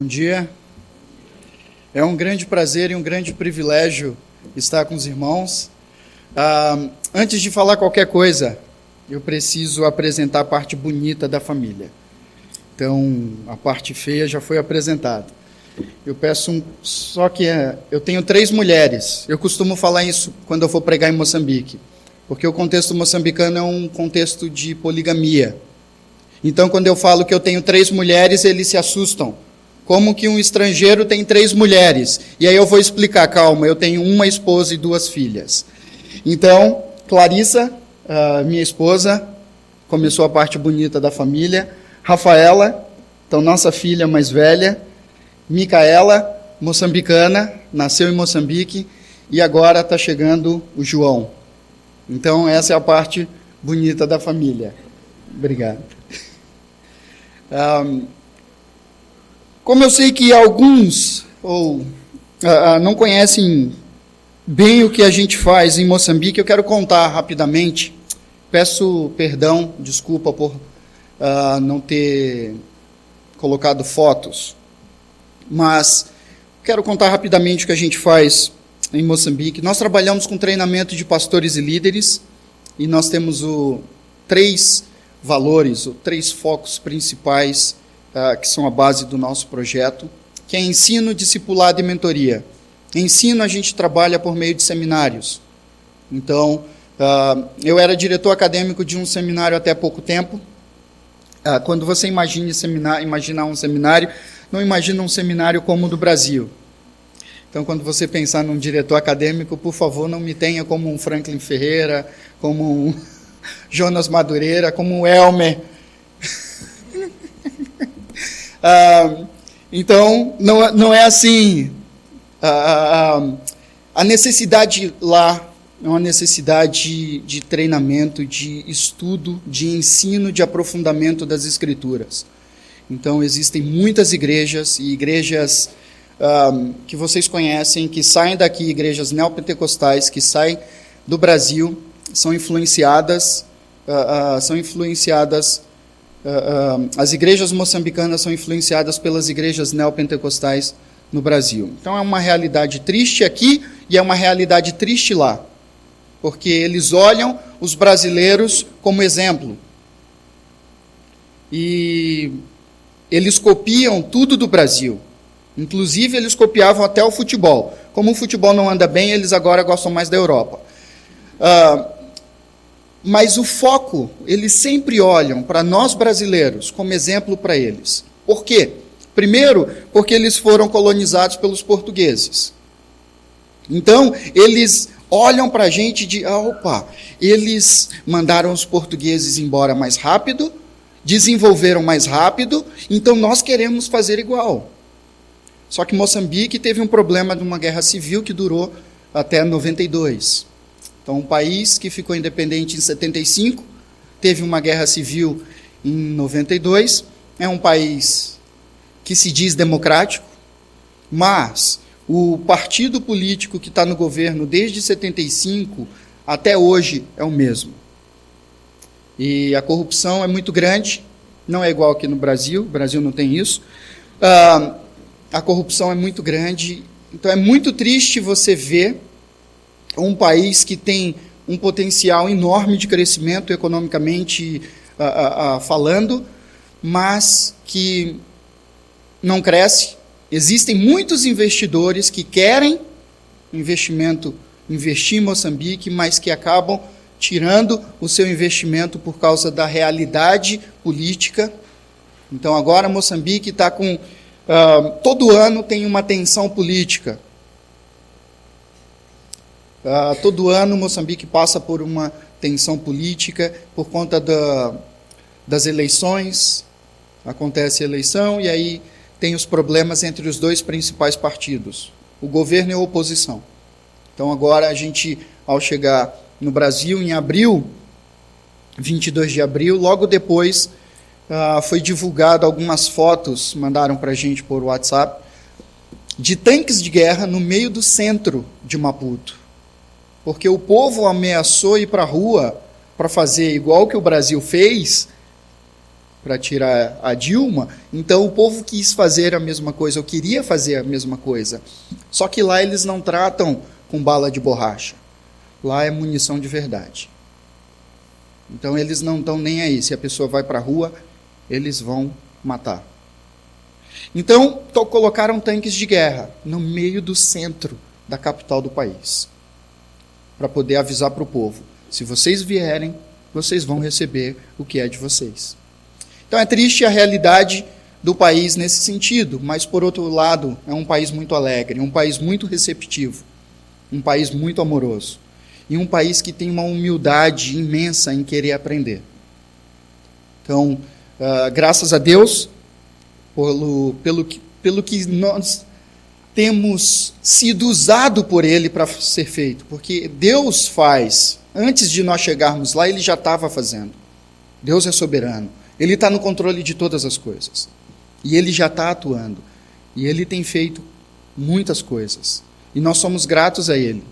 Bom dia. É um grande prazer e um grande privilégio estar com os irmãos. Antes de falar qualquer coisa, eu preciso apresentar a parte bonita da família. Então, a parte feia já foi apresentada. Eu peço só que eu tenho 3 mulheres. Eu costumo falar isso quando eu for pregar em Moçambique, porque o contexto moçambicano é um contexto de poligamia. Então, quando eu falo que eu tenho 3 mulheres, eles se assustam. Como que um estrangeiro tem 3 mulheres? E aí eu vou explicar, calma, eu tenho uma esposa e 2 filhas. Então, Clarissa, minha esposa, começou a parte bonita da família. Rafaela, então nossa filha mais velha. Micaela, moçambicana, nasceu em Moçambique. E agora está chegando o João. Então, essa é a parte bonita da família. Obrigado. Como eu sei que alguns não conhecem bem o que a gente faz em Moçambique, eu quero contar rapidamente. Peço perdão, desculpa por não ter colocado fotos, mas quero contar rapidamente o que a gente faz em Moçambique. Nós trabalhamos com treinamento de pastores e líderes, e nós temos 3 valores, 3 focos principais que são a base do nosso projeto, que é ensino, discipulado e mentoria. Ensino a gente trabalha por meio de seminários. Então, eu era diretor acadêmico de um seminário até pouco tempo. Quando você imaginar um seminário, não imagina um seminário como o do Brasil. Então, quando você pensar num diretor acadêmico, por favor, não me tenha como um Franklin Ferreira, como um Jonas Madureira, como um Elmer. Então, não é assim. A necessidade lá é uma necessidade de treinamento, de estudo, de ensino, de aprofundamento das Escrituras. Então, existem muitas igrejas, e igrejas que vocês conhecem, que saem daqui, igrejas neopentecostais, que saem do Brasil, são influenciadas, as igrejas moçambicanas são influenciadas pelas igrejas neopentecostais no Brasil. Então é uma realidade triste aqui e é uma realidade triste lá, porque eles olham os brasileiros como exemplo. E eles copiam tudo do Brasil. Inclusive, eles copiavam até o futebol. Como o futebol não anda bem, eles agora gostam mais da Europa. Mas o foco, eles sempre olham para nós brasileiros como exemplo para eles. Por quê? Primeiro, porque eles foram colonizados pelos portugueses. Então, eles olham para a gente de, eles mandaram os portugueses embora mais rápido, desenvolveram mais rápido, então nós queremos fazer igual. Só que Moçambique teve um problema de uma guerra civil que durou até 92. Então, um país que ficou independente em 75, teve uma guerra civil em 92, é um país que se diz democrático, mas o partido político que está no governo desde 75 até hoje é o mesmo. E a corrupção é muito grande, não é igual aqui no Brasil, o Brasil não tem isso. A corrupção é muito grande, então é muito triste você ver um país que tem um potencial enorme de crescimento economicamente falando, mas que não cresce. Existem muitos investidores que querem investir em Moçambique, mas que acabam tirando o seu investimento por causa da realidade política. Então, agora Moçambique está com... todo ano tem uma tensão política. Todo ano Moçambique passa por uma tensão política por conta das eleições. Acontece a eleição e aí tem os problemas entre os 2 principais partidos, o governo e a oposição. Então agora a gente, ao chegar no Brasil, em abril, 22 de abril, logo depois foi divulgado algumas fotos, mandaram para a gente por WhatsApp, de tanques de guerra no meio do centro de Maputo. Porque o povo ameaçou ir para a rua para fazer igual que o Brasil fez, para tirar a Dilma, então o povo quis fazer a mesma coisa, ou queria fazer a mesma coisa. Só que lá eles não tratam com bala de borracha. Lá é munição de verdade. Então eles não estão nem aí. Se a pessoa vai para a rua, eles vão matar. Então colocaram tanques de guerra no meio do centro da capital do país, para poder avisar para o povo: se vocês vierem, vocês vão receber o que é de vocês. Então é triste a realidade do país nesse sentido, mas por outro lado é um país muito alegre, um país muito receptivo, um país muito amoroso e um país que tem uma humildade imensa em querer aprender. Então, graças a Deus pelo que nós temos sido usado por Ele para ser feito, porque Deus faz, antes de nós chegarmos lá, Ele já estava fazendo. Deus é soberano, Ele está no controle de todas as coisas, e Ele já está atuando, e Ele tem feito muitas coisas, e nós somos gratos a Ele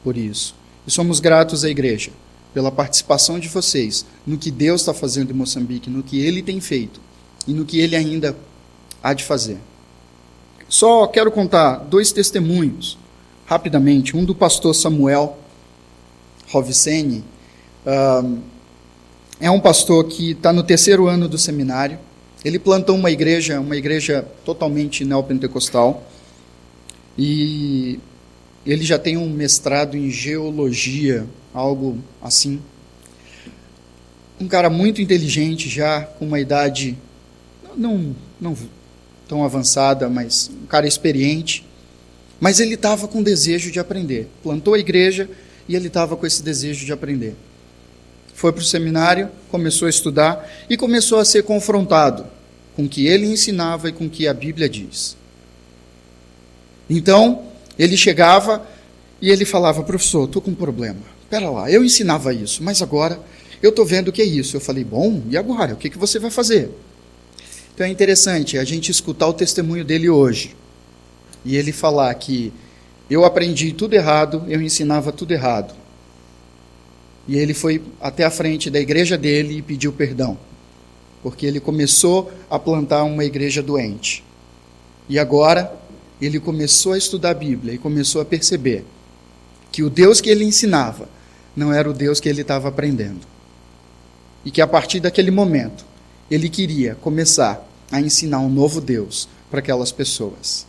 por isso, e somos gratos à igreja, pela participação de vocês, no que Deus está fazendo em Moçambique, no que Ele tem feito, e no que Ele ainda há de fazer. Só quero contar 2 testemunhos, rapidamente. Um do pastor Samuel Roviceni. É um pastor que está no 3º ano do seminário. Ele plantou uma igreja totalmente neopentecostal. E ele já tem um mestrado em geologia, algo assim. Um cara muito inteligente já, com uma idade não tão avançada, mas um cara experiente. Mas ele estava com desejo de aprender. Plantou a igreja e ele estava com esse desejo de aprender. Foi para o seminário, começou a estudar e começou a ser confrontado com o que ele ensinava e com o que a Bíblia diz. Então, ele chegava e ele falava: professor, estou com um problema. Espera lá, eu ensinava isso, mas agora eu estou vendo o que é isso. Eu falei: bom, e agora? O que você vai fazer? Então é interessante a gente escutar o testemunho dele hoje. E ele falar que eu aprendi tudo errado, eu ensinava tudo errado. E ele foi até a frente da igreja dele e pediu perdão. Porque ele começou a plantar uma igreja doente. E agora ele começou a estudar a Bíblia e começou a perceber que o Deus que ele ensinava não era o Deus que ele estava aprendendo. E que a partir daquele momento ele queria começar a ensinar um novo Deus para aquelas pessoas.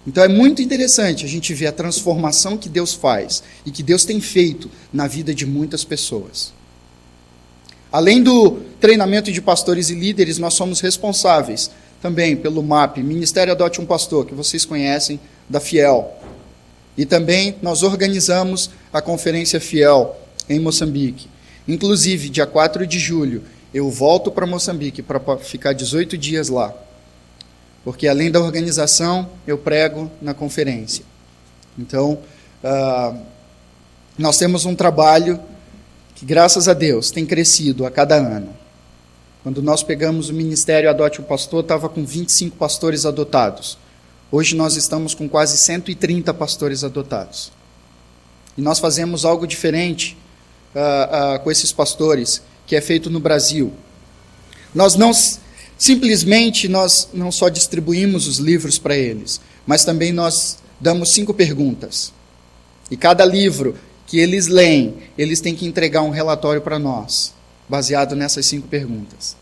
Então é muito interessante a gente ver a transformação que Deus faz e que Deus tem feito na vida de muitas pessoas. Além do treinamento de pastores e líderes, nós somos responsáveis também pelo MAP, Ministério Adote um Pastor, que vocês conhecem, da Fiel. E também nós organizamos a Conferência Fiel em Moçambique. Inclusive, dia 4 de julho, eu volto para Moçambique para ficar 18 dias lá. Porque além da organização, eu prego na conferência. Então, nós temos um trabalho que, graças a Deus, tem crescido a cada ano. Quando nós pegamos o Ministério Adote um Pastor, estava com 25 pastores adotados. Hoje nós estamos com quase 130 pastores adotados. E nós fazemos algo diferente com esses pastores, que é feito no Brasil. Nós não só distribuímos os livros para eles, mas também nós damos 5 perguntas. E cada livro que eles leem, eles têm que entregar um relatório para nós, baseado nessas 5 perguntas,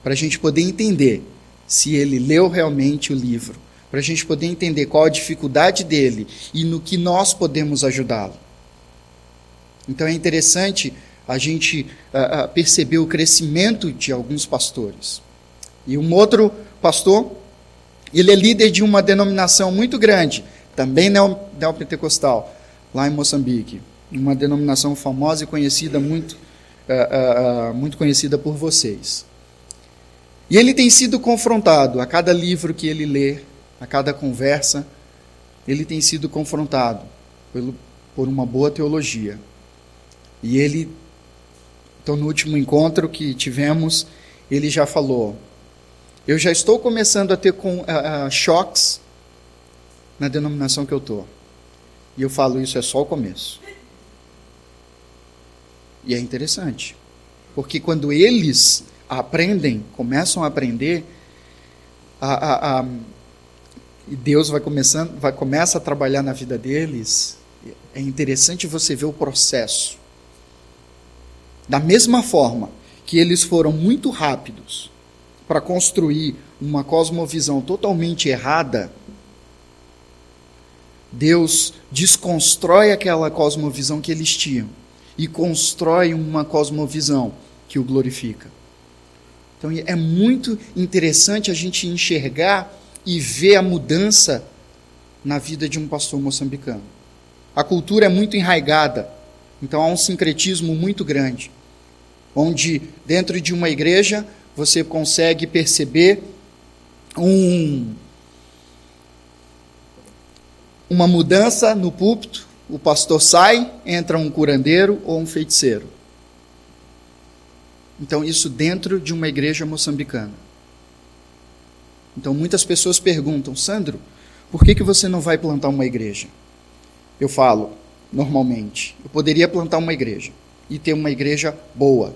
para a gente poder entender se ele leu realmente o livro, para a gente poder entender qual a dificuldade dele e no que nós podemos ajudá-lo. Então é interessante a gente perceber o crescimento de alguns pastores. E um outro pastor, ele é líder de uma denominação muito grande, também neopentecostal, lá em Moçambique. Uma denominação famosa e conhecida, muito conhecida por vocês. E ele tem sido confrontado, a cada livro que ele lê, a cada conversa, ele tem sido confrontado por uma boa teologia. E ele, então no último encontro que tivemos, ele já falou: eu já estou começando a ter choques na denominação que eu estou. E eu falo, isso é só o começo. E é interessante, porque quando eles aprendem, começam a aprender, e Deus começa a trabalhar na vida deles, é interessante você ver o processo. Da mesma forma que eles foram muito rápidos para construir uma cosmovisão totalmente errada, Deus desconstrói aquela cosmovisão que eles tinham e constrói uma cosmovisão que o glorifica. Então é muito interessante a gente enxergar e ver a mudança na vida de um pastor moçambicano. A cultura é muito enraigada, então há um sincretismo muito grande, onde dentro de uma igreja você consegue perceber uma mudança no púlpito, o pastor sai, entra um curandeiro ou um feiticeiro. Então isso dentro de uma igreja moçambicana. Então muitas pessoas perguntam: Sandro, por que você não vai plantar uma igreja? Eu falo, normalmente, eu poderia plantar uma igreja e ter uma igreja boa.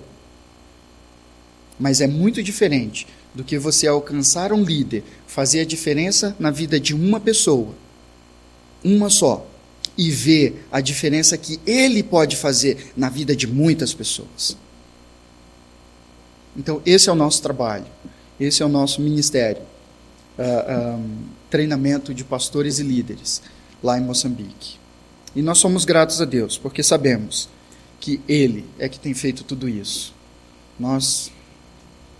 Mas é muito diferente do que você alcançar um líder, fazer a diferença na vida de uma pessoa, uma só, e ver a diferença que ele pode fazer na vida de muitas pessoas. Então, esse é o nosso trabalho, esse é o nosso ministério, treinamento de pastores e líderes lá em Moçambique. E nós somos gratos a Deus, porque sabemos que Ele é que tem feito tudo isso. Nós,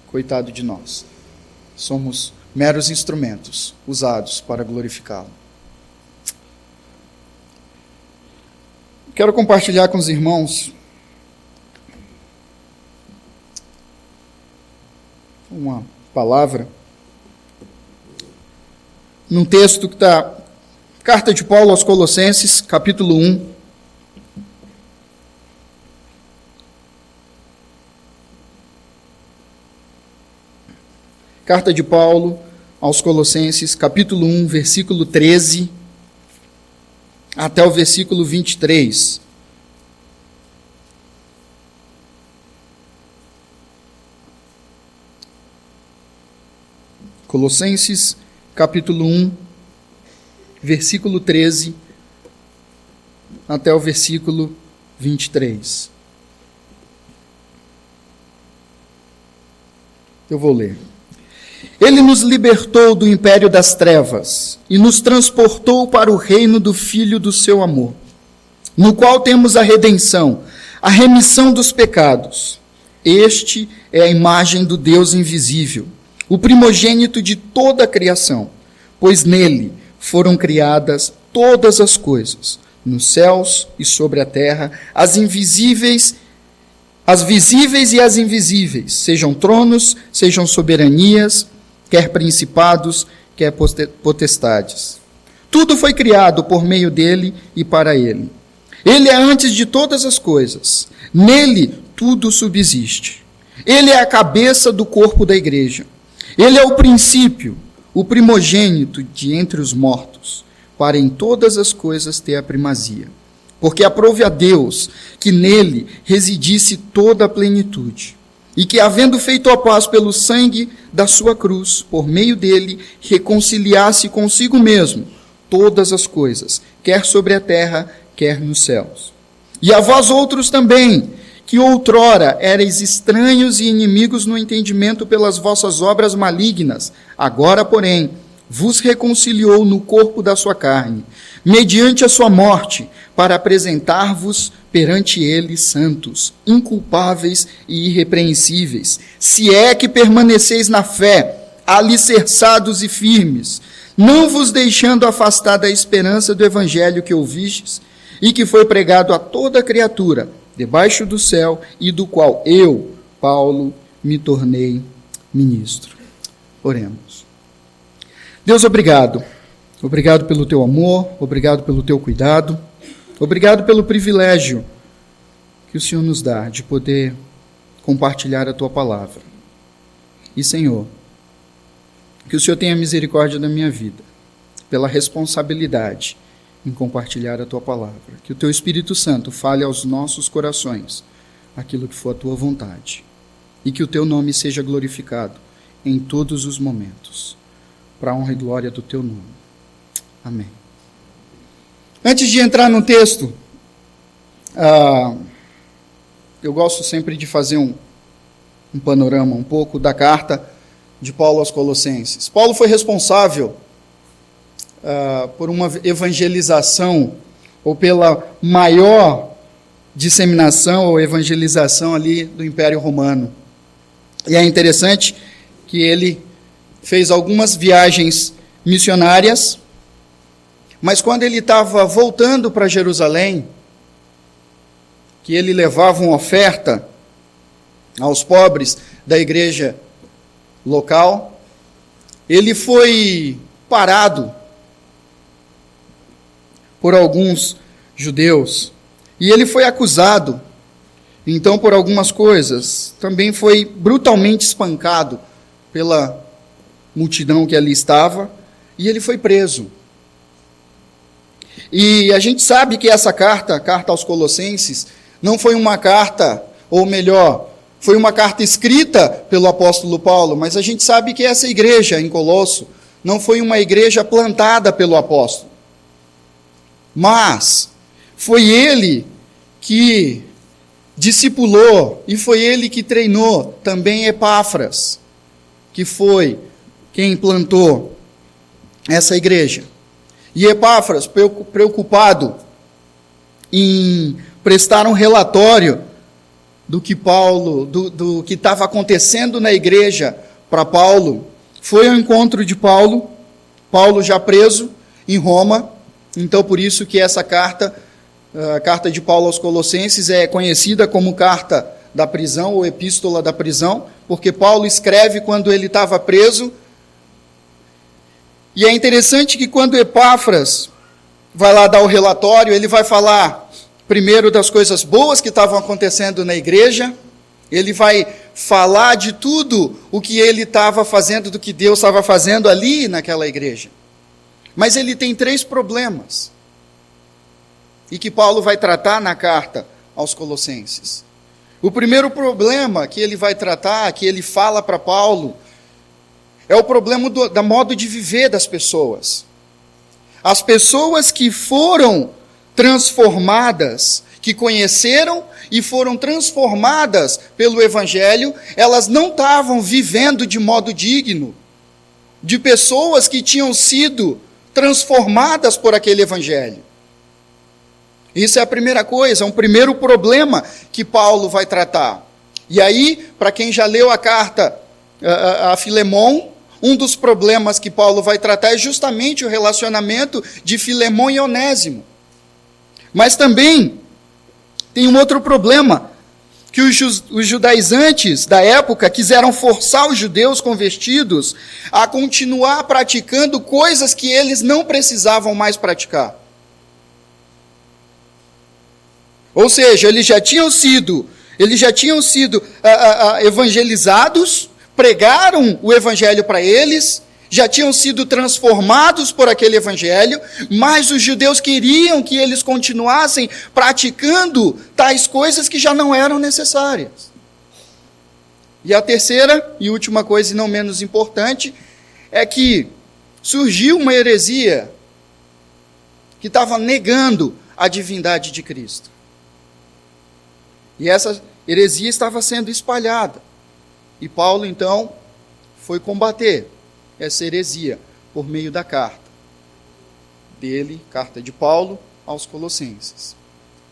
coitado de nós, somos meros instrumentos usados para glorificá-lo. Quero compartilhar com os irmãos uma palavra num texto que está, carta de Paulo aos Colossenses, capítulo 1. Carta de Paulo aos Colossenses, capítulo 1, versículo 13, até o versículo 23. Colossenses, capítulo 1, versículo 13, até o versículo 23. Eu vou ler. Ele nos libertou do império das trevas e nos transportou para o reino do Filho do seu amor, no qual temos a redenção, a remissão dos pecados. Este é a imagem do Deus invisível, o primogênito de toda a criação, pois nele foram criadas todas as coisas, nos céus e sobre a terra, as visíveis e as invisíveis, sejam tronos, sejam soberanias, quer principados, quer potestades. Tudo foi criado por meio dele e para ele. Ele é antes de todas as coisas. Nele tudo subsiste. Ele é a cabeça do corpo da igreja. Ele é o princípio, o primogênito de entre os mortos, para em todas as coisas ter a primazia. Porque aprove a Deus que nele residisse toda a plenitude, e que, havendo feito a paz pelo sangue da sua cruz, por meio dele, reconciliasse consigo mesmo todas as coisas, quer sobre a terra, quer nos céus. E a vós outros também, que outrora erais estranhos e inimigos no entendimento pelas vossas obras malignas, agora, porém, vos reconciliou no corpo da sua carne, mediante a sua morte, para apresentar-vos perante ele santos, inculpáveis e irrepreensíveis, se é que permaneceis na fé, alicerçados e firmes, não vos deixando afastar da esperança do evangelho que ouvistes e que foi pregado a toda criatura, debaixo do céu, e do qual eu, Paulo, me tornei ministro. Oremos. Deus, obrigado. Obrigado pelo teu amor, obrigado pelo teu cuidado, obrigado pelo privilégio que o Senhor nos dá de poder compartilhar a tua palavra. E, Senhor, que o Senhor tenha misericórdia da minha vida, pela responsabilidade em compartilhar a tua palavra. Que o teu Espírito Santo fale aos nossos corações aquilo que for a tua vontade. e que o teu nome seja glorificado em todos os momentos, para a honra e glória do teu nome. Amém. Antes de entrar no texto, eu gosto sempre de fazer um panorama um pouco da carta de Paulo aos Colossenses. Paulo foi responsável por uma evangelização, ou pela maior disseminação ou evangelização ali do Império Romano. E é interessante que ele fez algumas viagens missionárias, mas quando ele estava voltando para Jerusalém, que ele levava uma oferta aos pobres da igreja local, ele foi parado por alguns judeus e ele foi acusado, então, por algumas coisas. Também foi brutalmente espancado pela multidão que ali estava e ele foi preso. E a gente sabe que essa carta, a carta aos Colossenses, não foi uma carta, ou melhor, foi uma carta escrita pelo apóstolo Paulo, mas a gente sabe que essa igreja em Colosso não foi uma igreja plantada pelo apóstolo. Mas foi ele que discipulou e foi ele que treinou também Epáfras, que foi quem plantou essa igreja. E Epáfras, preocupado em prestar um relatório do que Paulo, do que estava acontecendo na igreja para Paulo, foi ao encontro de Paulo já preso em Roma. Então, por isso que essa carta, a carta de Paulo aos Colossenses, é conhecida como carta da prisão ou epístola da prisão, porque Paulo escreve quando ele estava preso. E é interessante que quando Epáfras vai lá dar o relatório, ele vai falar primeiro das coisas boas que estavam acontecendo na igreja, ele vai falar de tudo o que ele estava fazendo, do que Deus estava fazendo ali naquela igreja. Mas ele tem 3 problemas, e que Paulo vai tratar na carta aos Colossenses. O primeiro problema que ele vai tratar, que ele fala para Paulo, é o problema do modo de viver das pessoas. As pessoas que foram transformadas, que conheceram e foram transformadas pelo Evangelho, elas não estavam vivendo de modo digno, de pessoas que tinham sido transformadas por aquele Evangelho. Isso é a primeira coisa, é um primeiro problema que Paulo vai tratar. E aí, para quem já leu a carta a Filemon, um dos problemas que Paulo vai tratar é justamente o relacionamento de Filemon e Onésimo. Mas também tem um outro problema, que os judaizantes da época quiseram forçar os judeus convertidos a continuar praticando coisas que eles não precisavam mais praticar. Ou seja, eles já tinham sido evangelizados, pregaram o evangelho para eles, já tinham sido transformados por aquele evangelho, mas os judeus queriam que eles continuassem praticando tais coisas que já não eram necessárias. E a terceira e última coisa, e não menos importante, é que surgiu uma heresia que estava negando a divindade de Cristo. E essa heresia estava sendo espalhada. E Paulo, então, foi combater essa heresia por meio da carta dele, carta de Paulo aos Colossenses.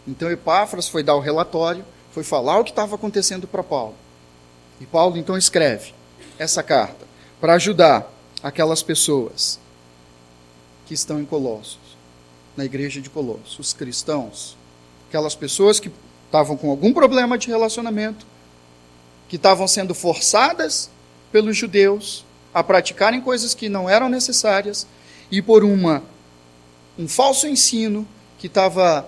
Então, Epáfras foi dar o relatório, foi falar o que estava acontecendo para Paulo. E Paulo, então, escreve essa carta para ajudar aquelas pessoas que estão em Colossos, na igreja de Colossos, os cristãos, aquelas pessoas que estavam com algum problema de relacionamento, que estavam sendo forçadas pelos judeus a praticarem coisas que não eram necessárias, e por um falso ensino que estava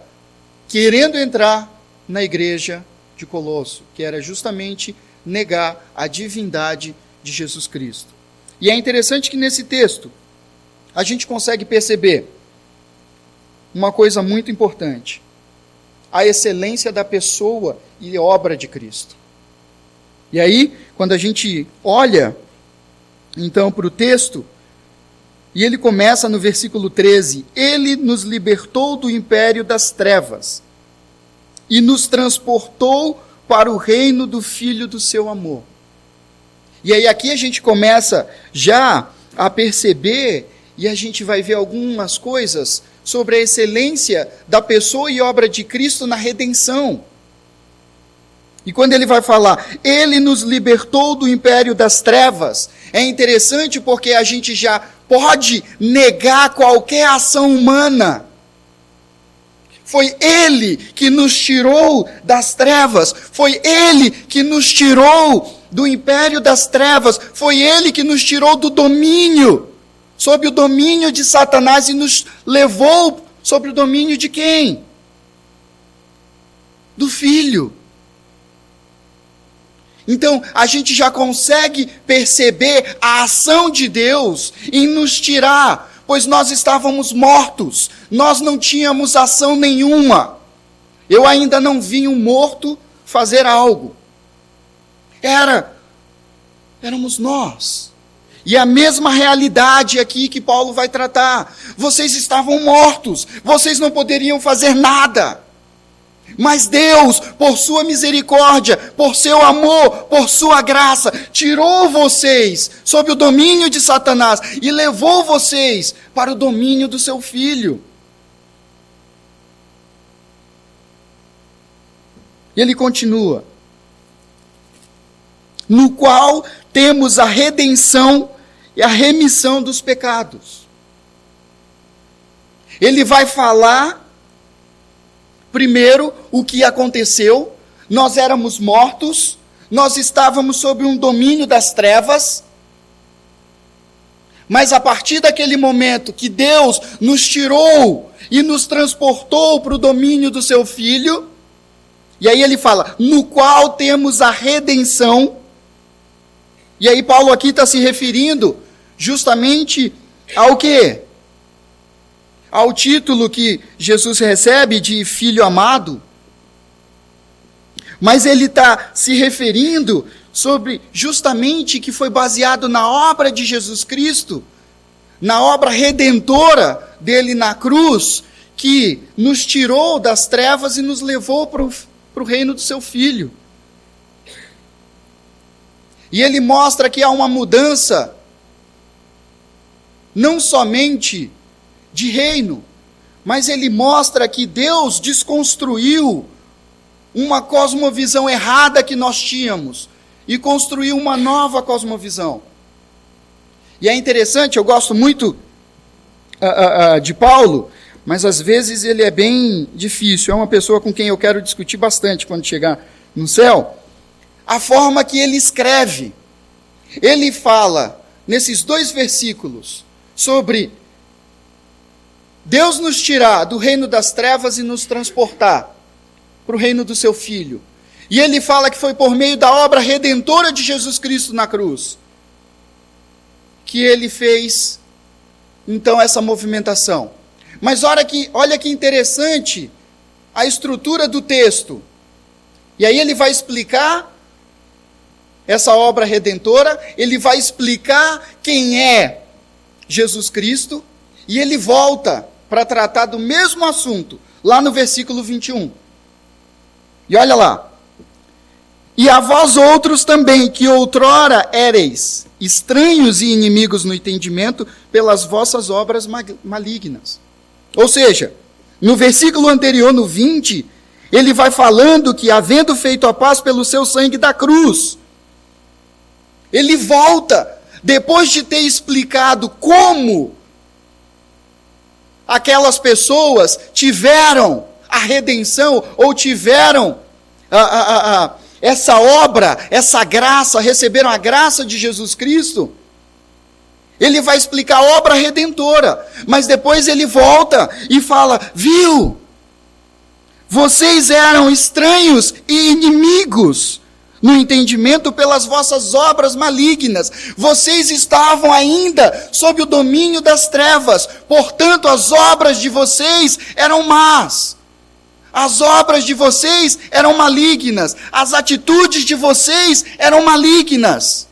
querendo entrar na igreja de Colosso, que era justamente negar a divindade de Jesus Cristo. E é interessante que nesse texto a gente consegue perceber uma coisa muito importante: a excelência da pessoa e obra de Cristo. E aí, quando a gente olha, então, para o texto, e ele começa no versículo 13, ele nos libertou do império das trevas e nos transportou para o reino do Filho do seu amor. E aí aqui a gente começa já a perceber, e a gente vai ver algumas coisas sobre a excelência da pessoa e obra de Cristo na redenção. E quando ele vai falar, ele nos libertou do império das trevas, é interessante porque a gente já pode negar qualquer ação humana. Foi ele que nos tirou das trevas, foi ele que nos tirou do império das trevas, foi ele que nos tirou do domínio, sob o domínio de Satanás, e nos levou sobre o domínio de quem? Do Filho. Então, a gente já consegue perceber a ação de Deus em nos tirar, pois nós estávamos mortos, nós não tínhamos ação nenhuma. Eu ainda não vi um morto fazer algo. Éramos nós. E a mesma realidade aqui que Paulo vai tratar. Vocês estavam mortos, vocês não poderiam fazer nada. Mas Deus, por sua misericórdia, por seu amor, por sua graça, tirou vocês sob o domínio de Satanás e levou vocês para o domínio do seu Filho. E ele continua: no qual temos a redenção e a remissão dos pecados. Ele vai falar primeiro o que aconteceu. Nós éramos mortos, nós estávamos sob um domínio das trevas, mas a partir daquele momento que Deus nos tirou e nos transportou para o domínio do seu Filho, e aí ele fala, no qual temos a redenção. E aí Paulo aqui está se referindo justamente ao quê? Ao título que Jesus recebe de Filho amado. Mas ele está se referindo sobre justamente que foi baseado na obra de Jesus Cristo, na obra redentora dele na cruz, que nos tirou das trevas e nos levou para o reino do seu Filho. E ele mostra que há uma mudança, não somente de reino, mas ele mostra que Deus desconstruiu uma cosmovisão errada que nós tínhamos e construiu uma nova cosmovisão. E é interessante, eu gosto muito de Paulo, mas às vezes ele é bem difícil, é uma pessoa com quem eu quero discutir bastante quando chegar no céu. A forma que ele escreve, ele fala nesses 2 versículos sobre Deus nos tirar do reino das trevas e nos transportar para o reino do seu Filho. E ele fala que foi por meio da obra redentora de Jesus Cristo na cruz que ele fez, então, essa movimentação. Mas olha que interessante a estrutura do texto. E aí ele vai explicar essa obra redentora, ele vai explicar quem é Jesus Cristo, e ele volta para tratar do mesmo assunto, lá no versículo 21. E olha lá. E a vós outros também, que outrora éreis estranhos e inimigos no entendimento, pelas vossas obras malignas. Ou seja, no versículo anterior, no 20, ele vai falando que, havendo feito a paz pelo seu sangue da cruz, ele volta, depois de ter explicado como aquelas pessoas tiveram a redenção, ou tiveram essa obra, essa graça, receberam a graça de Jesus Cristo. Ele vai explicar a obra redentora, mas depois ele volta e fala, viu? Vocês eram estranhos e inimigos no entendimento pelas vossas obras malignas. Vocês estavam ainda sob o domínio das trevas, portanto as obras de vocês eram más. As obras de vocês eram malignas. As atitudes de vocês eram malignas.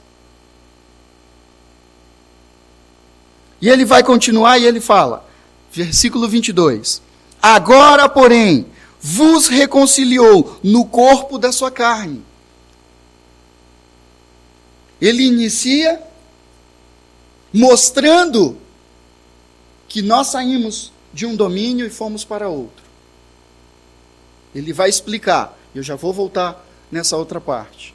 E ele vai continuar e ele fala, versículo 22. Agora, porém, vos reconciliou no corpo da sua carne. Ele inicia mostrando que nós saímos de um domínio e fomos para outro. Ele vai explicar, eu já vou voltar nessa outra parte.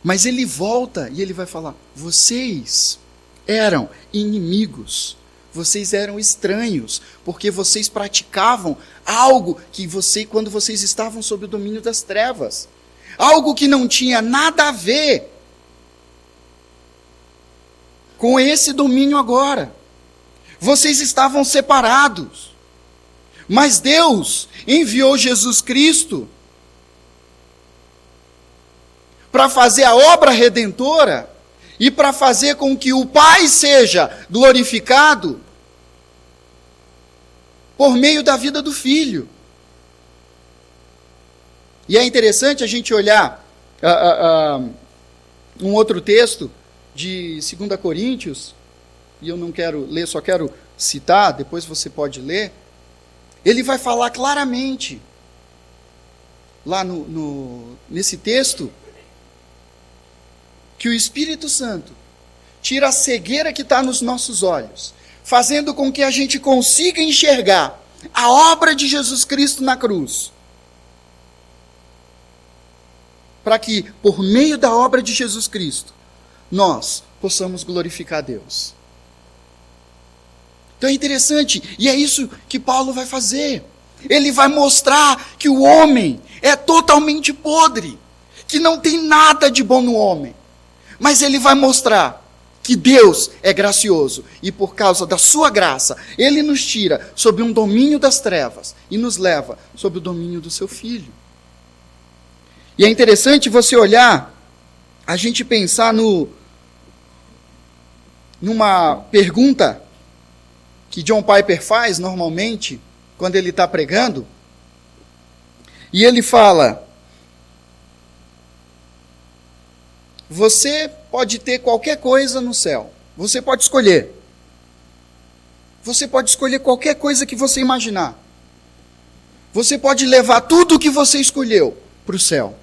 Mas ele volta e ele vai falar, vocês eram inimigos, vocês eram estranhos, porque vocês praticavam algo que quando vocês estavam sob o domínio das trevas, algo que não tinha nada a ver com esse domínio agora. Vocês estavam separados, mas Deus enviou Jesus Cristo para fazer a obra redentora e para fazer com que o Pai seja glorificado por meio da vida do Filho. E é interessante a gente olhar um outro texto de 2 Coríntios, e eu não quero ler, só quero citar, depois você pode ler. Ele vai falar claramente, lá nesse texto, que o Espírito Santo tira a cegueira que está nos nossos olhos, fazendo com que a gente consiga enxergar a obra de Jesus Cristo na cruz, para que, por meio da obra de Jesus Cristo, nós possamos glorificar Deus. Então é interessante, e é isso que Paulo vai fazer. Ele vai mostrar que o homem é totalmente podre, que não tem nada de bom no homem. Mas ele vai mostrar que Deus é gracioso, e por causa da sua graça, ele nos tira sob um domínio das trevas e nos leva sob o domínio do seu Filho. E é interessante você olhar, a gente pensar numa pergunta que John Piper faz normalmente, quando ele está pregando, e ele fala: você pode ter qualquer coisa no céu, você pode escolher. Você pode escolher qualquer coisa que você imaginar. Você pode levar tudo o que você escolheu para o céu.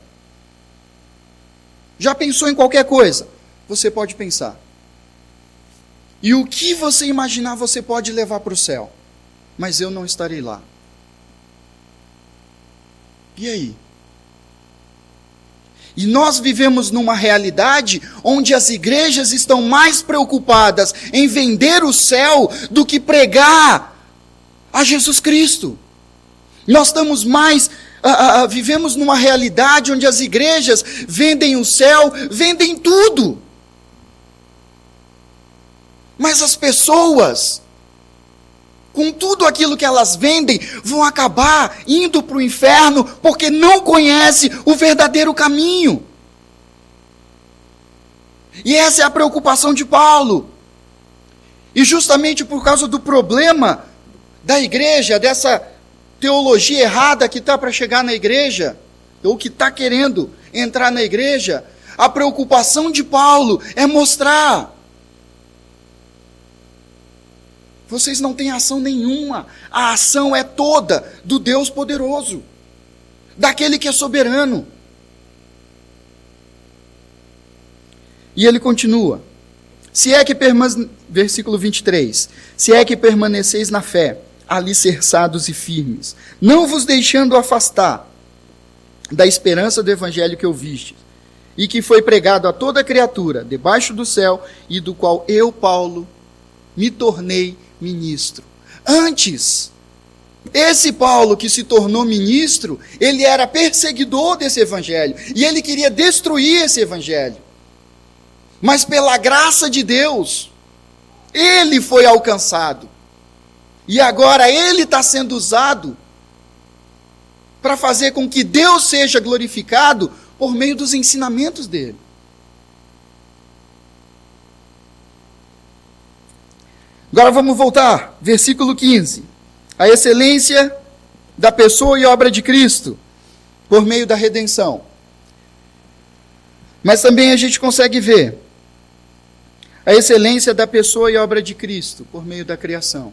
Já pensou em qualquer coisa? Você pode pensar. E o que você imaginar você pode levar para o céu. Mas eu não estarei lá. E aí? E nós vivemos numa realidade onde as igrejas estão mais preocupadas em vender o céu do que pregar a Jesus Cristo. Nós estamos mais... vivemos numa realidade onde as igrejas vendem o céu, vendem tudo. Mas as pessoas, com tudo aquilo que elas vendem, vão acabar indo para o inferno porque não conhecem o verdadeiro caminho. E essa é a preocupação de Paulo. E justamente por causa do problema da igreja, dessa teologia errada que está para chegar na igreja, ou que está querendo entrar na igreja, a preocupação de Paulo é mostrar: vocês não têm ação nenhuma. A ação é toda do Deus poderoso, daquele que é soberano. E ele continua. Versículo 23. Se é que permaneceis na fé, alicerçados e firmes, não vos deixando afastar da esperança do evangelho que ouvistes, e que foi pregado a toda criatura, debaixo do céu, e do qual eu, Paulo, me tornei ministro. Antes, esse Paulo que se tornou ministro, ele era perseguidor desse evangelho, e ele queria destruir esse evangelho. Mas pela graça de Deus, ele foi alcançado. E agora ele está sendo usado para fazer com que Deus seja glorificado por meio dos ensinamentos dele. Agora vamos voltar, versículo 15. A excelência da pessoa e obra de Cristo, por meio da redenção. Mas também a gente consegue ver a excelência da pessoa e obra de Cristo, por meio da criação.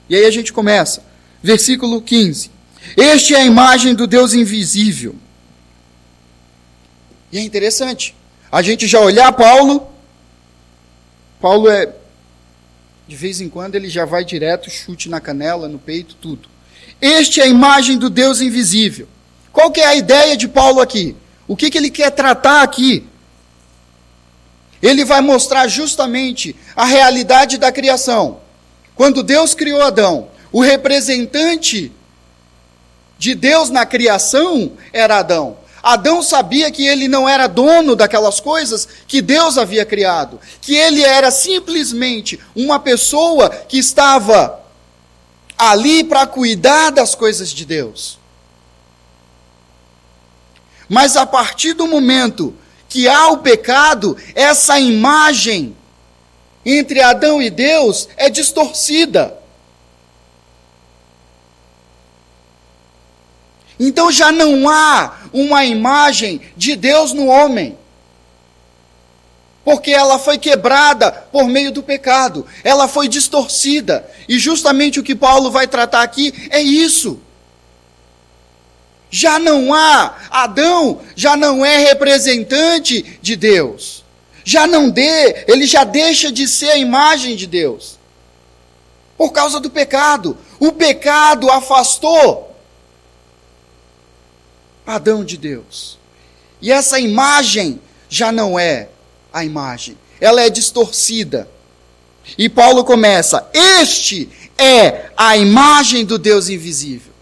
E aí a gente começa, versículo 15. Este é a imagem do Deus invisível. E é interessante, a gente já olhar Paulo de vez em quando ele já vai direto, chute na canela, no peito, tudo. Este é a imagem do Deus invisível. Qual que é a ideia de Paulo aqui? O que ele quer tratar aqui? Ele vai mostrar justamente a realidade da criação. Quando Deus criou Adão, o representante de Deus na criação era Adão. Adão sabia que ele não era dono daquelas coisas que Deus havia criado, que ele era simplesmente uma pessoa que estava ali para cuidar das coisas de Deus. Mas a partir do momento que há o pecado, essa imagem entre Adão e Deus é distorcida. Então já não há uma imagem de Deus no homem. Porque ela foi quebrada por meio do pecado. Ela foi distorcida. E justamente o que Paulo vai tratar aqui é isso. Já não há, Adão já não é representante de Deus. Ele já deixa de ser a imagem de Deus. Por causa do pecado. O pecado afastou Adão de Deus. E essa imagem já não é a imagem. Ela é distorcida. E Paulo começa, este é a imagem do Deus invisível.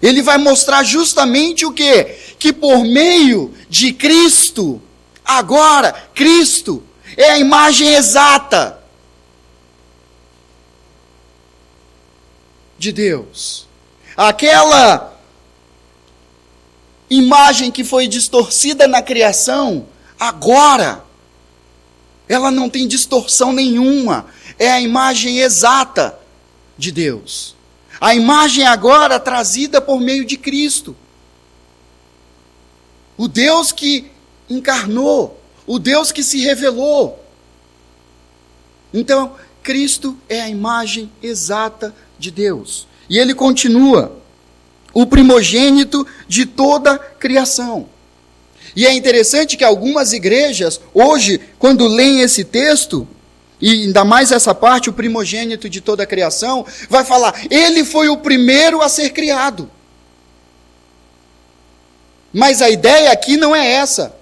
Ele vai mostrar justamente o quê? Que por meio de Cristo, agora, Cristo é a imagem exata de Deus. Aquela imagem que foi distorcida na criação, agora, ela não tem distorção nenhuma. É a imagem exata de Deus. A imagem agora trazida por meio de Cristo. O Deus que encarnou, o Deus que se revelou. Então, Cristo é a imagem exata de Deus. E ele continua, o primogênito de toda a criação. E é interessante que algumas igrejas, hoje, quando leem esse texto, e ainda mais essa parte, o primogênito de toda a criação, vai falar, ele foi o primeiro a ser criado. Mas a ideia aqui não é essa.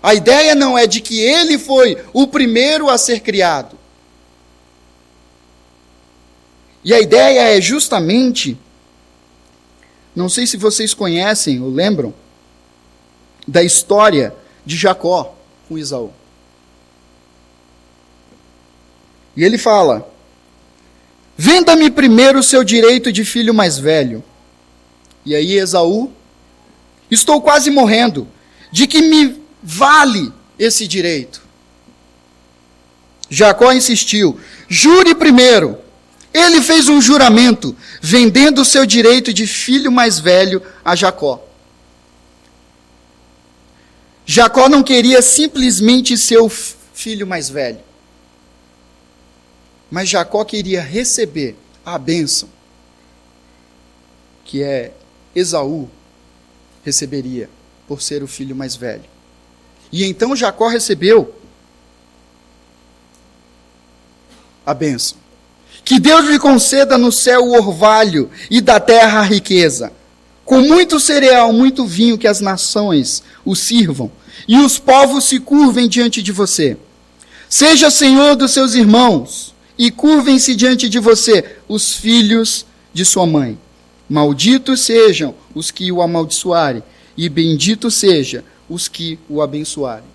A ideia não é de que ele foi o primeiro a ser criado. E a ideia é justamente, não sei se vocês conhecem ou lembram, da história de Jacó com Esaú. E ele fala, venda-me primeiro o seu direito de filho mais velho. E aí Esaú, estou quase morrendo, de que me vale esse direito? Jacó insistiu, jure primeiro. Ele fez um juramento, vendendo o seu direito de filho mais velho a Jacó. Jacó não queria simplesmente ser o filho mais velho. Mas Jacó queria receber a bênção que Esaú receberia por ser o filho mais velho. E então Jacó recebeu a bênção. Que Deus lhe conceda no céu o orvalho e da terra a riqueza, com muito cereal, muito vinho, que as nações o sirvam, e os povos se curvem diante de você. Seja senhor dos seus irmãos, e curvem-se diante de você os filhos de sua mãe. Malditos sejam os que o amaldiçoarem, e benditos sejam os que o abençoarem.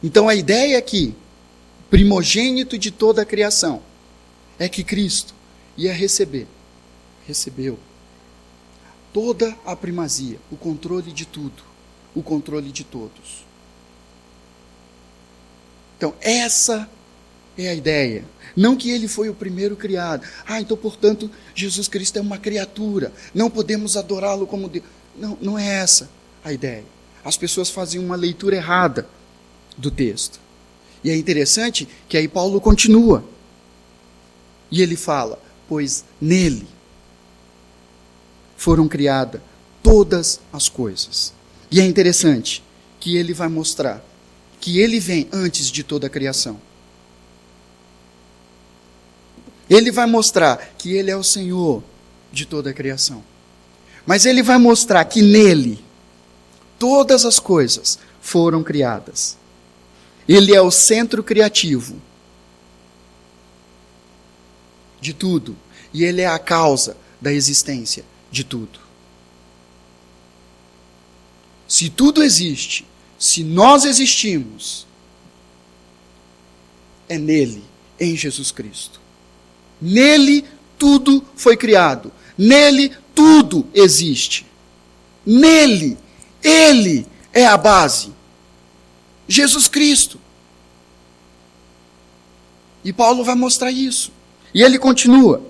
Então a ideia aqui, primogênito de toda a criação, é que Cristo ia recebeu toda a primazia, o controle de tudo, o controle de todos. Então essa é a ideia. Não que ele foi o primeiro criado. Então, portanto, Jesus Cristo é uma criatura. Não podemos adorá-lo como Deus. Não, não é essa a ideia. As pessoas fazem uma leitura errada do texto. E é interessante que aí Paulo continua. E ele fala, pois nele foram criadas todas as coisas. E é interessante que ele vai mostrar que ele vem antes de toda a criação. Ele vai mostrar que ele é o Senhor de toda a criação. Mas ele vai mostrar que nele todas as coisas foram criadas. Ele é o centro criativo de tudo. E ele é a causa da existência de tudo. Se tudo existe, se nós existimos, é nele, em Jesus Cristo. Nele tudo foi criado. Nele tudo existe. Nele, ele é a base. Jesus Cristo. E Paulo vai mostrar isso. E ele continua.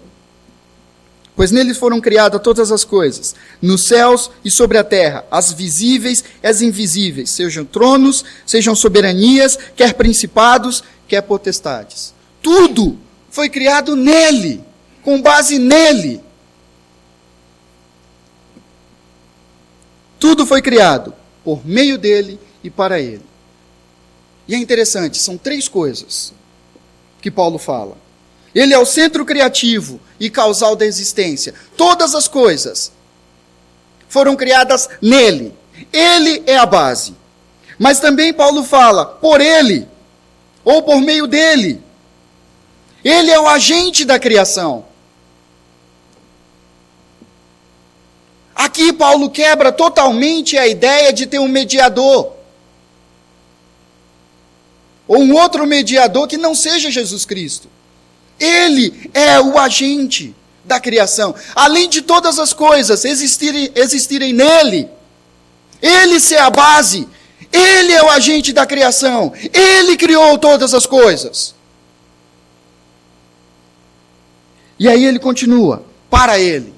Pois neles foram criadas todas as coisas, nos céus e sobre a terra, as visíveis e as invisíveis, sejam tronos, sejam soberanias, quer principados, quer potestades. Tudo foi criado nele, com base nele. Tudo foi criado por meio dele e para ele. E é interessante, são 3 coisas que Paulo fala. Ele é o centro criativo e causal da existência. Todas as coisas foram criadas nele. Ele é a base. Mas também Paulo fala, por ele, ou por meio dele. Ele é o agente da criação. Aqui Paulo quebra totalmente a ideia de ter um mediador. Ou um outro mediador que não seja Jesus Cristo. Ele é o agente da criação. Além de todas as coisas existirem nele, ele ser a base, ele é o agente da criação, ele criou todas as coisas. E aí ele continua, para ele.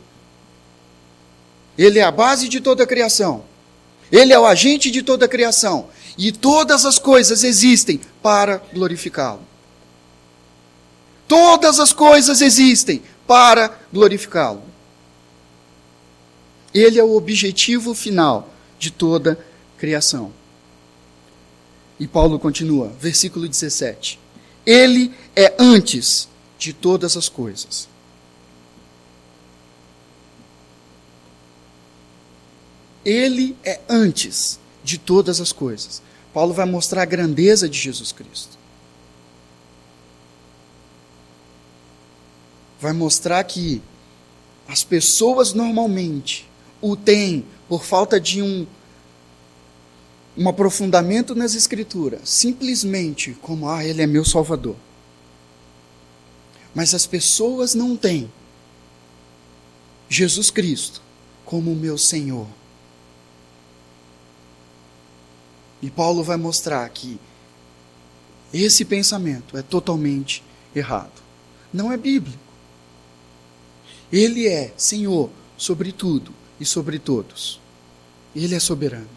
Ele é a base de toda a criação. Ele é o agente de toda a criação. E todas as coisas existem para glorificá-lo. Todas as coisas existem para glorificá-lo. Ele é o objetivo final de toda a criação. E Paulo continua, versículo 17. Ele é antes de todas as coisas. Ele é antes de todas as coisas. Paulo vai mostrar a grandeza de Jesus Cristo. Vai mostrar que as pessoas normalmente o têm por falta de um aprofundamento nas Escrituras, simplesmente como, ele é meu Salvador. Mas as pessoas não têm Jesus Cristo como meu Senhor. E Paulo vai mostrar que esse pensamento é totalmente errado. Não é bíblico. Ele é Senhor sobre tudo e sobre todos. Ele é soberano.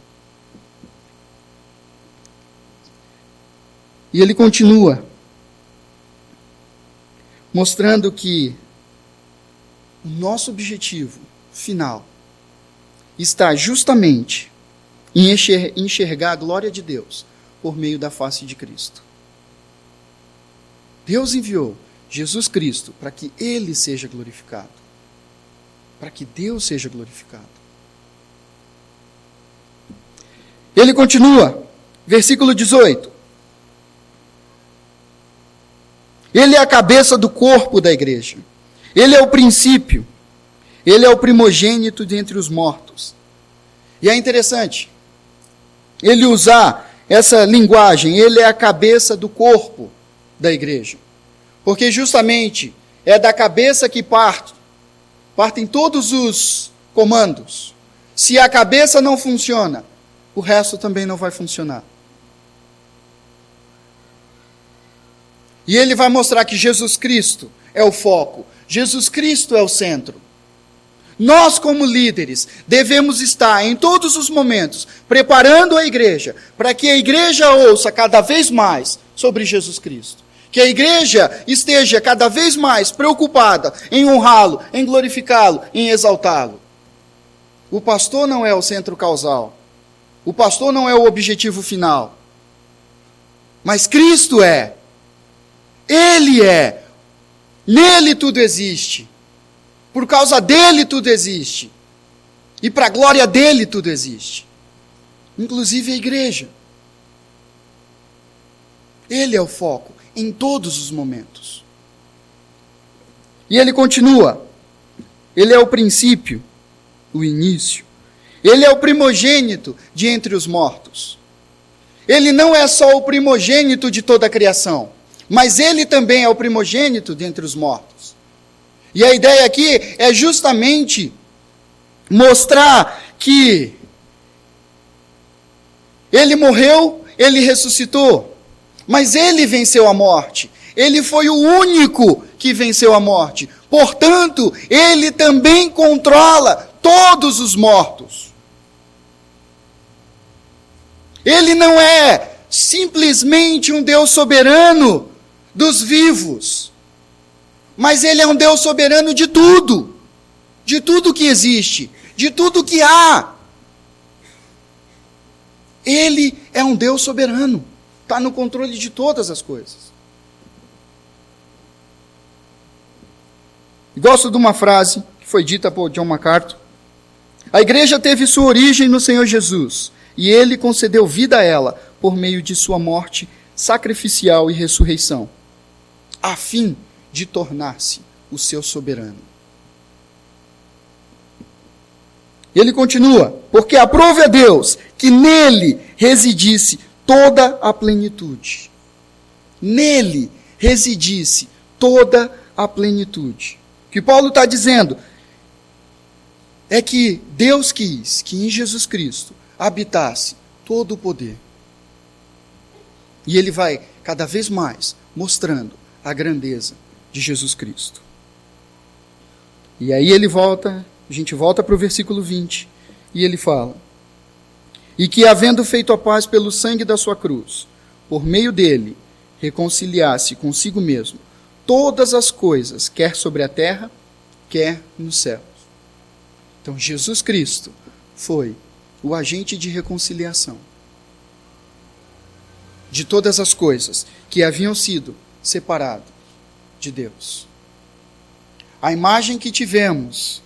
E ele continua mostrando que o nosso objetivo final está justamente em enxergar a glória de Deus por meio da face de Cristo. Deus enviou Jesus Cristo para que Ele seja glorificado. Para que Deus seja glorificado. Ele continua, versículo 18. Ele é a cabeça do corpo da igreja. Ele é o princípio. Ele é o primogênito dentre os mortos. E é interessante ele usar essa linguagem. Ele é a cabeça do corpo da igreja. Porque justamente é da cabeça que partem todos os comandos. Se a cabeça não funciona, o resto também não vai funcionar. E ele vai mostrar que Jesus Cristo é o foco, Jesus Cristo é o centro. Nós, como líderes, devemos estar em todos os momentos preparando a igreja para que a igreja ouça cada vez mais sobre Jesus Cristo. Que a igreja esteja cada vez mais preocupada em honrá-lo, em glorificá-lo, em exaltá-lo. O pastor não é o centro causal. O pastor não é o objetivo final. Mas Cristo é. Ele é. Nele tudo existe. Por causa dele tudo existe. E para a glória dele tudo existe. Inclusive a igreja. Ele é o foco em todos os momentos. E ele continua. Ele é o princípio, o início. Ele é o primogênito de entre os mortos. Ele não é só o primogênito de toda a criação, mas ele também é o primogênito de entre os mortos. E a ideia aqui é justamente mostrar que ele morreu, ele ressuscitou, mas ele venceu a morte. Ele foi o único que venceu a morte. Portanto, ele também controla todos os mortos. Ele não é simplesmente um Deus soberano dos vivos, mas ele é um Deus soberano de tudo que existe, de tudo que há. Ele é um Deus soberano, está no controle de todas as coisas. Gosto de uma frase que foi dita por John MacArthur. A igreja teve sua origem no Senhor Jesus, e ele concedeu vida a ela por meio de sua morte sacrificial e ressurreição, a fim de tornar-se o seu soberano. Ele continua, porque aprove a Deus que nele residisse toda a plenitude. Nele residisse toda a plenitude. O que Paulo está dizendo é que Deus quis que em Jesus Cristo habitasse todo o poder. E ele vai cada vez mais mostrando a grandeza de Jesus Cristo. E aí a gente volta para o versículo 20, e ele fala: e que, havendo feito a paz pelo sangue da sua cruz, por meio dele, reconciliasse consigo mesmo todas as coisas, quer sobre a terra, quer nos céus. Então, Jesus Cristo foi o agente de reconciliação de todas as coisas que haviam sido separadas de Deus. A imagem que tivemos,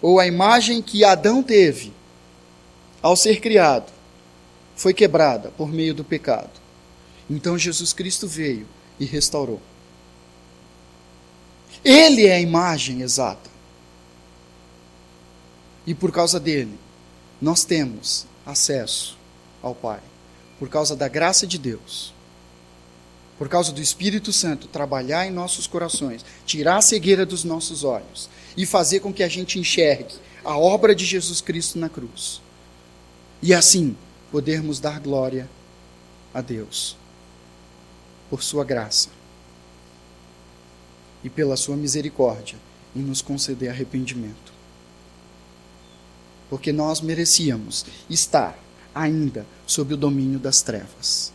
ou a imagem que Adão teve ao ser criado, foi quebrada por meio do pecado. Então Jesus Cristo veio e restaurou. Ele é a imagem exata. E por causa dele, nós temos acesso ao Pai. Por causa da graça de Deus. Por causa do Espírito Santo trabalhar em nossos corações, tirar a cegueira dos nossos olhos e fazer com que a gente enxergue a obra de Jesus Cristo na cruz. E assim, podermos dar glória a Deus por sua graça e pela sua misericórdia em nos conceder arrependimento. Porque nós merecíamos estar ainda sob o domínio das trevas.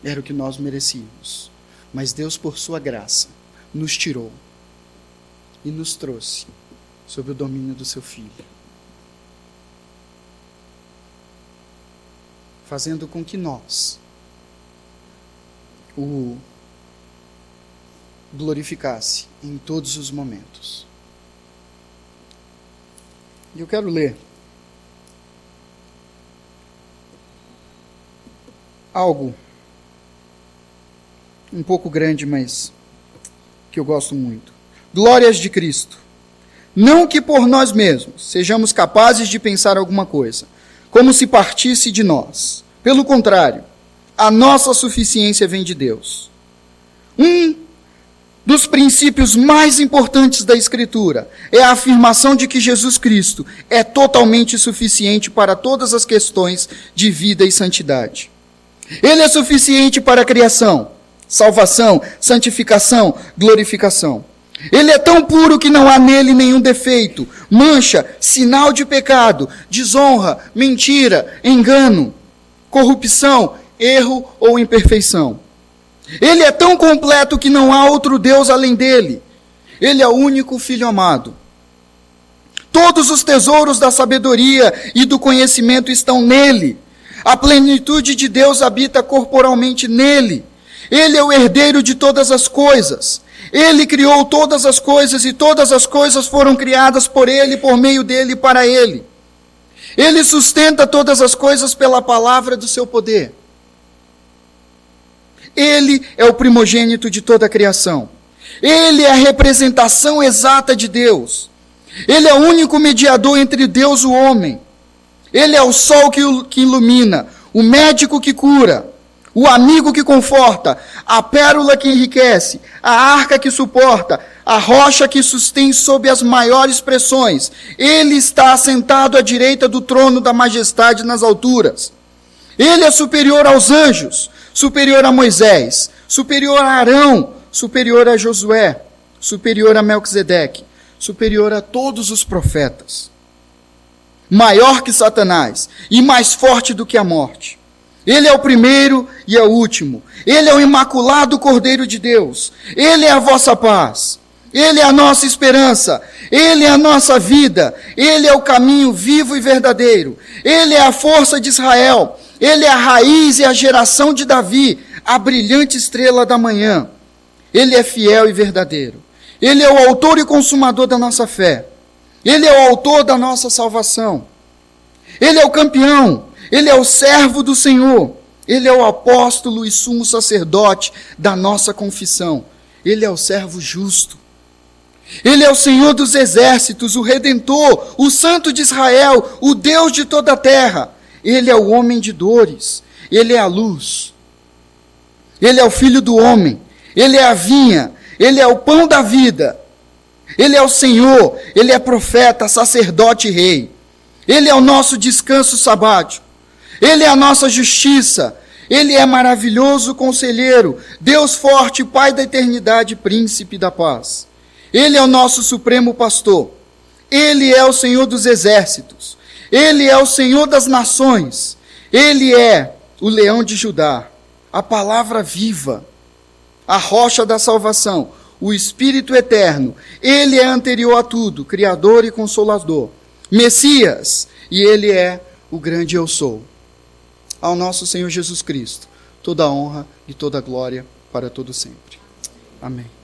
Era o que nós merecíamos. Mas Deus, por sua graça, nos tirou e nos trouxe sob o domínio do seu Filho, fazendo com que nós o glorificasse em todos os momentos. E eu quero ler algo um pouco grande, mas que eu gosto muito. Glórias de Cristo. Não que por nós mesmos sejamos capazes de pensar alguma coisa, como se partisse de nós. Pelo contrário, a nossa suficiência vem de Deus. Um dos princípios mais importantes da Escritura é a afirmação de que Jesus Cristo é totalmente suficiente para todas as questões de vida e santidade. Ele é suficiente para a criação, salvação, santificação, glorificação. Ele é tão puro que não há nele nenhum defeito, mancha, sinal de pecado, desonra, mentira, engano, corrupção, erro ou imperfeição. Ele é tão completo que não há outro Deus além dele. Ele é o único Filho amado. Todos os tesouros da sabedoria e do conhecimento estão nele. A plenitude de Deus habita corporalmente nele. Ele é o herdeiro de todas as coisas. Ele criou todas as coisas e todas as coisas foram criadas por ele, por meio dele e para ele. Ele sustenta todas as coisas pela palavra do seu poder. Ele é o primogênito de toda a criação. Ele é a representação exata de Deus. Ele é o único mediador entre Deus e o homem. Ele é o sol que ilumina, o médico que cura, o amigo que conforta, a pérola que enriquece, a arca que suporta, a rocha que sustém sob as maiores pressões. Ele está assentado à direita do trono da majestade nas alturas. Ele é superior aos anjos, superior a Moisés, superior a Arão, superior a Josué, superior a Melquisedeque, superior a todos os profetas. Maior que Satanás e mais forte do que a morte. Ele é o primeiro e é o último. Ele é o imaculado Cordeiro de Deus. Ele é a vossa paz. Ele é a nossa esperança. Ele é a nossa vida. Ele é o caminho vivo e verdadeiro. Ele é a força de Israel. Ele é a raiz e a geração de Davi, a brilhante estrela da manhã. Ele é fiel e verdadeiro. Ele é o autor e consumador da nossa fé. Ele é o autor da nossa salvação. Ele é o campeão. Ele é o servo do Senhor. Ele é o apóstolo e sumo sacerdote da nossa confissão. Ele é o servo justo. Ele é o Senhor dos exércitos, o Redentor, o Santo de Israel, o Deus de toda a terra. Ele é o homem de dores. Ele é a luz. Ele é o Filho do homem. Ele é a vinha. Ele é o pão da vida. Ele é o Senhor. Ele é profeta, sacerdote e rei. Ele é o nosso descanso sabático. Ele é a nossa justiça. Ele é maravilhoso conselheiro, Deus forte, Pai da eternidade, príncipe da paz. Ele é o nosso supremo pastor. Ele é o Senhor dos exércitos. Ele é o Senhor das nações. Ele é o leão de Judá, a palavra viva, a rocha da salvação, o Espírito eterno. Ele é anterior a tudo, Criador e Consolador, Messias, e Ele é o grande eu sou. Ao nosso Senhor Jesus Cristo, toda a honra e toda a glória para todo sempre. Amém.